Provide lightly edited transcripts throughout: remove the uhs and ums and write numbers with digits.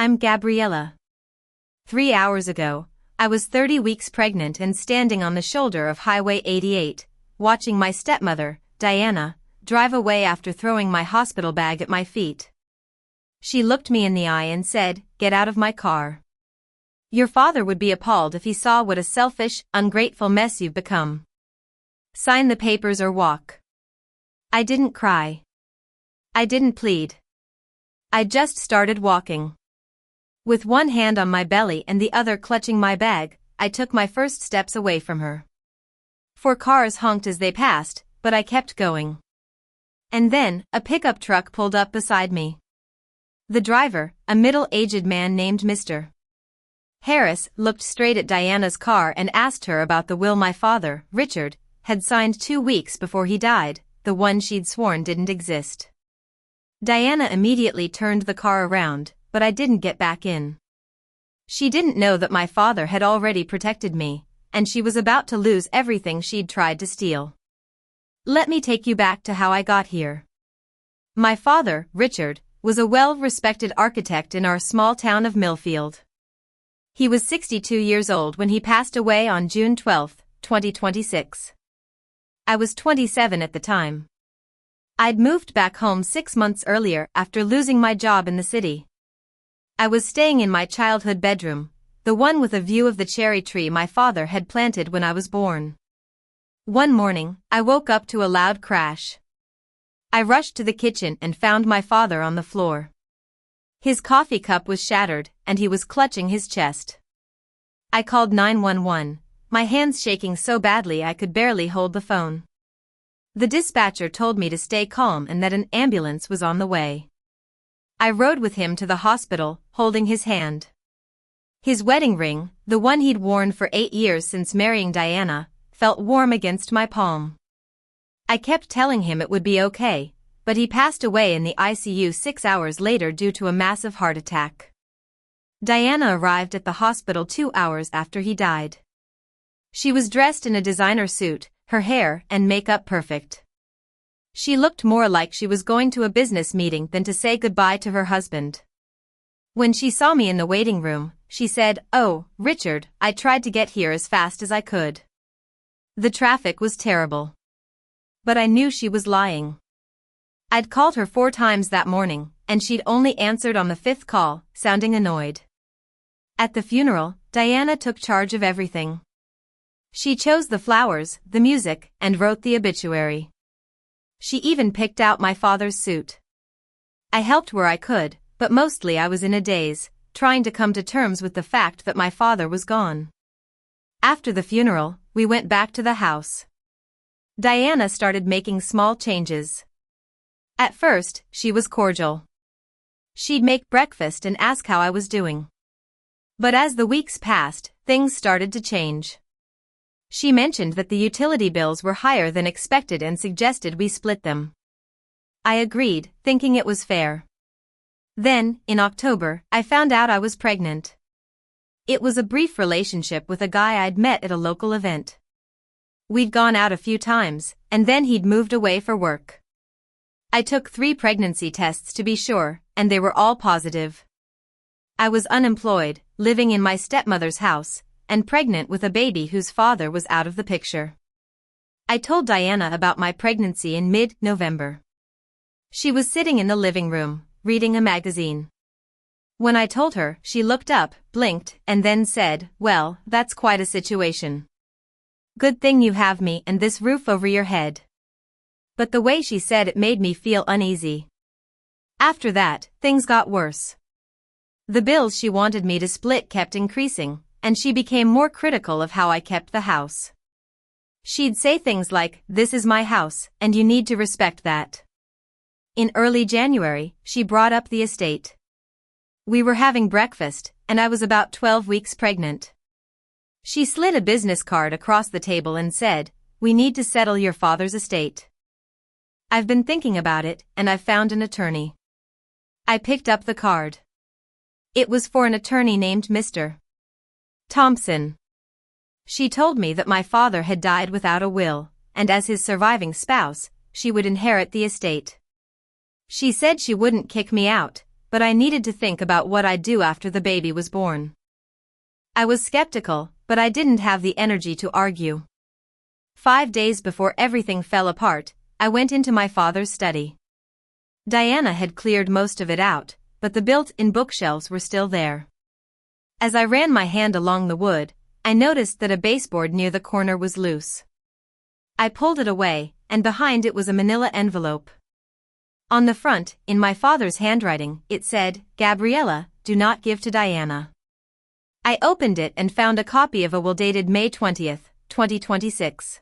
I'm Gabriella. 3 hours ago, I was 30 weeks pregnant and standing on the shoulder of Highway 88, watching my stepmother, Diana, drive away after throwing my hospital bag at my feet. She looked me in the eye and said, "Get out of my car. Your father would be appalled if he saw what a selfish, ungrateful mess you've become. Sign the papers or walk." I didn't cry. I didn't plead. I just started walking. With one hand on my belly and the other clutching my bag, I took my first steps away from her. 4 cars honked as they passed, but I kept going. And then, a pickup truck pulled up beside me. The driver, a middle-aged man named Mr. Harris, looked straight at Diana's car and asked her about the will my father, Richard, had signed 2 weeks before he died, the one she'd sworn didn't exist. Diana immediately turned the car around, but I didn't get back in. She didn't know that my father had already protected me, and she was about to lose everything she'd tried to steal. Let me take you back to how I got here. My father, Richard, was a well-respected architect in our small town of Millfield. He was 62 years old when he passed away on June 12, 2026. I was 27 at the time. I'd moved back home 6 months earlier after losing my job in the city. I was staying in my childhood bedroom, the one with a view of the cherry tree my father had planted when I was born. One morning, I woke up to a loud crash. I rushed to the kitchen and found my father on the floor. His coffee cup was shattered, and he was clutching his chest. I called 911, my hands shaking so badly I could barely hold the phone. The dispatcher told me to stay calm and that an ambulance was on the way. I rode with him to the hospital, holding his hand. His wedding ring, the one he'd worn for 8 years since marrying Diana, felt warm against my palm. I kept telling him it would be okay, but he passed away in the ICU 6 hours later due to a massive heart attack. Diana arrived at the hospital 2 hours after he died. She was dressed in a designer suit, her hair and makeup perfect. She looked more like she was going to a business meeting than to say goodbye to her husband. When she saw me in the waiting room, she said, "Oh, Richard, I tried to get here as fast as I could. The traffic was terrible." But I knew she was lying. I'd called her 4 times that morning, and she'd only answered on the 5th call, sounding annoyed. At the funeral, Diana took charge of everything. She chose the flowers, the music, and wrote the obituary. She even picked out my father's suit. I helped where I could, but mostly I was in a daze, trying to come to terms with the fact that my father was gone. After the funeral, we went back to the house. Diana started making small changes. At first, she was cordial. She'd make breakfast and ask how I was doing. But as the weeks passed, things started to change. She mentioned that the utility bills were higher than expected and suggested we split them. I agreed, thinking it was fair. Then, in October, I found out I was pregnant. It was a brief relationship with a guy I'd met at a local event. We'd gone out a few times, and then he'd moved away for work. I took 3 pregnancy tests to be sure, and they were all positive. I was unemployed, living in my stepmother's house, and pregnant with a baby whose father was out of the picture. I told Diana about my pregnancy in mid-November. She was sitting in the living room, reading a magazine. When I told her, she looked up, blinked, and then said, "Well, that's quite a situation. Good thing you have me and this roof over your head." But the way she said it made me feel uneasy. After that, things got worse. The bills she wanted me to split kept increasing, and she became more critical of how I kept the house. She'd say things like, "This is my house, and you need to respect that." In early January, she brought up the estate. We were having breakfast, and I was about 12 weeks pregnant. She slid a business card across the table and said, "We need to settle your father's estate. I've been thinking about it, and I've found an attorney." I picked up the card. It was for an attorney named Mr. Thompson. She told me that my father had died without a will, and as his surviving spouse, she would inherit the estate. She said she wouldn't kick me out, but I needed to think about what I'd do after the baby was born. I was skeptical, but I didn't have the energy to argue. 5 days before everything fell apart, I went into my father's study. Diana had cleared most of it out, but the built-in bookshelves were still there. As I ran my hand along the wood, I noticed that a baseboard near the corner was loose. I pulled it away, and behind it was a manila envelope. On the front, in my father's handwriting, it said, "Gabriella, do not give to Diana." I opened it and found a copy of a will dated May 20th, 2026.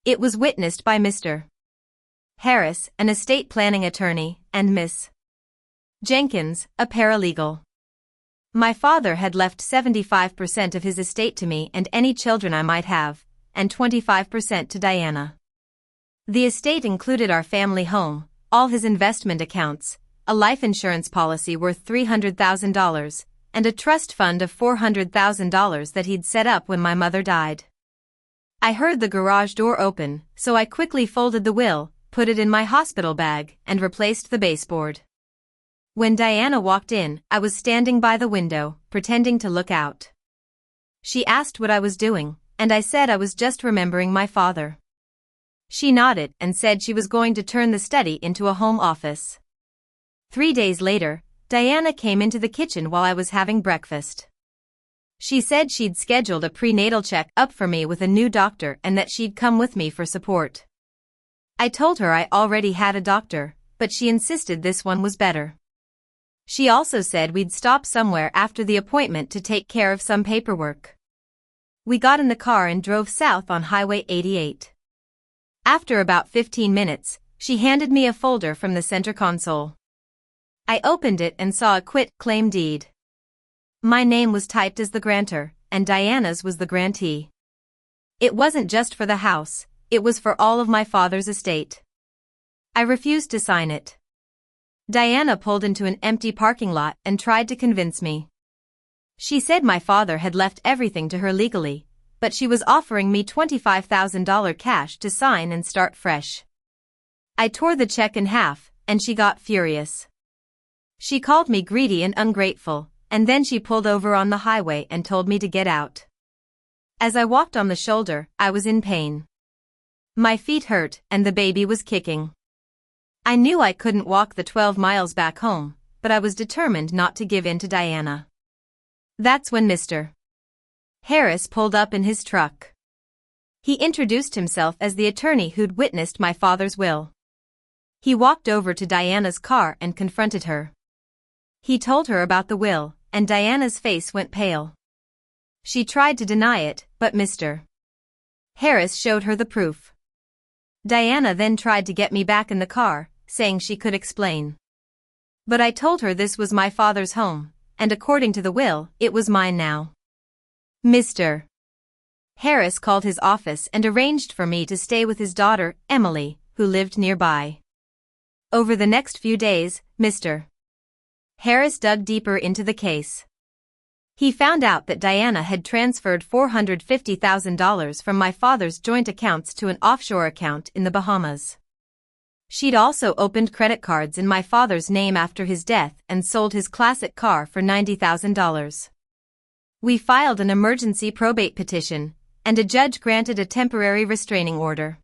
It was witnessed by Mr. Harris, an estate planning attorney, and Miss Jenkins, a paralegal. My father had left 75% of his estate to me and any children I might have, and 25% to Diana. The estate included our family home, all his investment accounts, a life insurance policy worth $300,000, and a trust fund of $400,000 that he'd set up when my mother died. I heard the garage door open, so I quickly folded the will, put it in my hospital bag, and replaced the baseboard. When Diana walked in, I was standing by the window, pretending to look out. She asked what I was doing, and I said I was just remembering my father. She nodded and said she was going to turn the study into a home office. 3 days later, Diana came into the kitchen while I was having breakfast. She said she'd scheduled a prenatal check-up for me with a new doctor and that she'd come with me for support. I told her I already had a doctor, but she insisted this one was better. She also said we'd stop somewhere after the appointment to take care of some paperwork. We got in the car and drove south on Highway 88. After about 15 minutes, she handed me a folder from the center console. I opened it and saw a quit-claim deed. My name was typed as the grantor, and Diana's was the grantee. It wasn't just for the house, it was for all of my father's estate. I refused to sign it. Diana pulled into an empty parking lot and tried to convince me. She said my father had left everything to her legally, but she was offering me $25,000 cash to sign and start fresh. I tore the check in half, and she got furious. She called me greedy and ungrateful, and then she pulled over on the highway and told me to get out. As I walked on the shoulder, I was in pain. My feet hurt, and the baby was kicking. I knew I couldn't walk the 12 miles back home, but I was determined not to give in to Diana. That's when Mr. Harris pulled up in his truck. He introduced himself as the attorney who'd witnessed my father's will. He walked over to Diana's car and confronted her. He told her about the will, and Diana's face went pale. She tried to deny it, but Mr. Harris showed her the proof. Diana then tried to get me back in the car, saying she could explain. But I told her this was my father's home, and according to the will, it was mine now. Mr. Harris called his office and arranged for me to stay with his daughter, Emily, who lived nearby. Over the next few days, Mr. Harris dug deeper into the case. He found out that Diana had transferred $450,000 from my father's joint accounts to an offshore account in the Bahamas. She'd also opened credit cards in my father's name after his death and sold his classic car for $90,000. We filed an emergency probate petition, and a judge granted a temporary restraining order.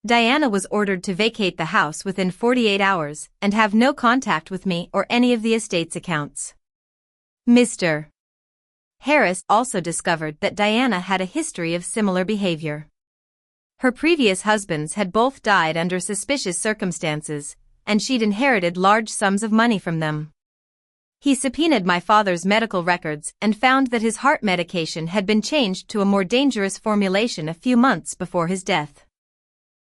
Diana was ordered to vacate the house within 48 hours and have no contact with me or any of the estate's accounts. Mr. Harris also discovered that Diana had a history of similar behavior. Her previous husbands had both died under suspicious circumstances, and she'd inherited large sums of money from them. He subpoenaed my father's medical records and found that his heart medication had been changed to a more dangerous formulation a few months before his death.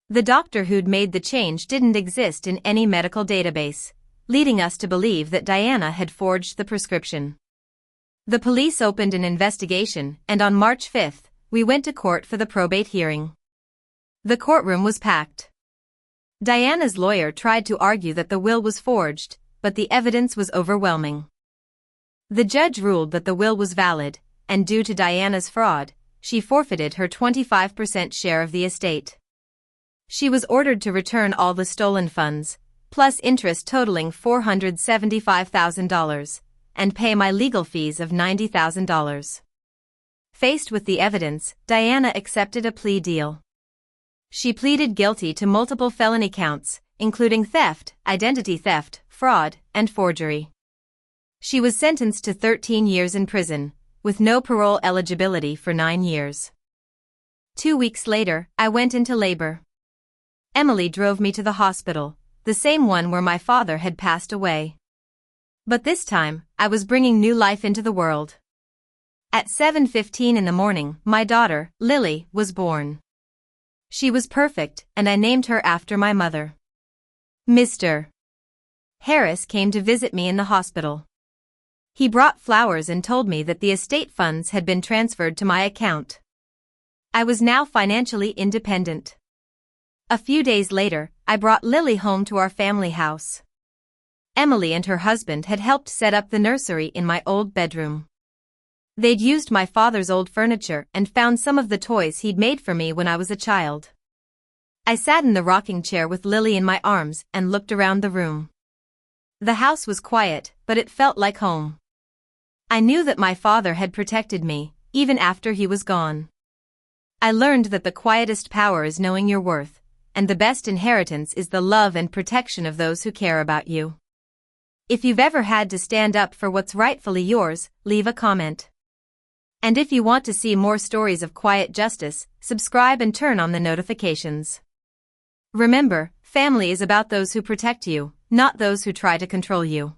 The doctor who'd made the change didn't exist in any medical database, leading us to believe that Diana had forged the prescription. The police opened an investigation, and on March 5th, we went to court for the probate hearing. The courtroom was packed. Diana's lawyer tried to argue that the will was forged, but the evidence was overwhelming. The judge ruled that the will was valid, and due to Diana's fraud, she forfeited her 25% share of the estate. She was ordered to return all the stolen funds, plus interest totaling $475,000, and pay my legal fees of $90,000. Faced with the evidence, Diana accepted a plea deal. She pleaded guilty to multiple felony counts, including theft, identity theft, fraud, and forgery. She was sentenced to 13 years in prison, with no parole eligibility for 9 years. 2 weeks later, I went into labor. Emily drove me to the hospital, the same one where my father had passed away. But this time, I was bringing new life into the world. At 7:15 in the morning, my daughter, Lily, was born. She was perfect, and I named her after my mother. Mr. Harris came to visit me in the hospital. He brought flowers and told me that the estate funds had been transferred to my account. I was now financially independent. A few days later, I brought Lily home to our family house. Emily and her husband had helped set up the nursery in my old bedroom. They'd used my father's old furniture and found some of the toys he'd made for me when I was a child. I sat in the rocking chair with Lily in my arms and looked around the room. The house was quiet, but it felt like home. I knew that my father had protected me, even after he was gone. I learned that the quietest power is knowing your worth, and the best inheritance is the love and protection of those who care about you. If you've ever had to stand up for what's rightfully yours, leave a comment. And if you want to see more stories of quiet justice, subscribe and turn on the notifications. Remember, family is about those who protect you, not those who try to control you.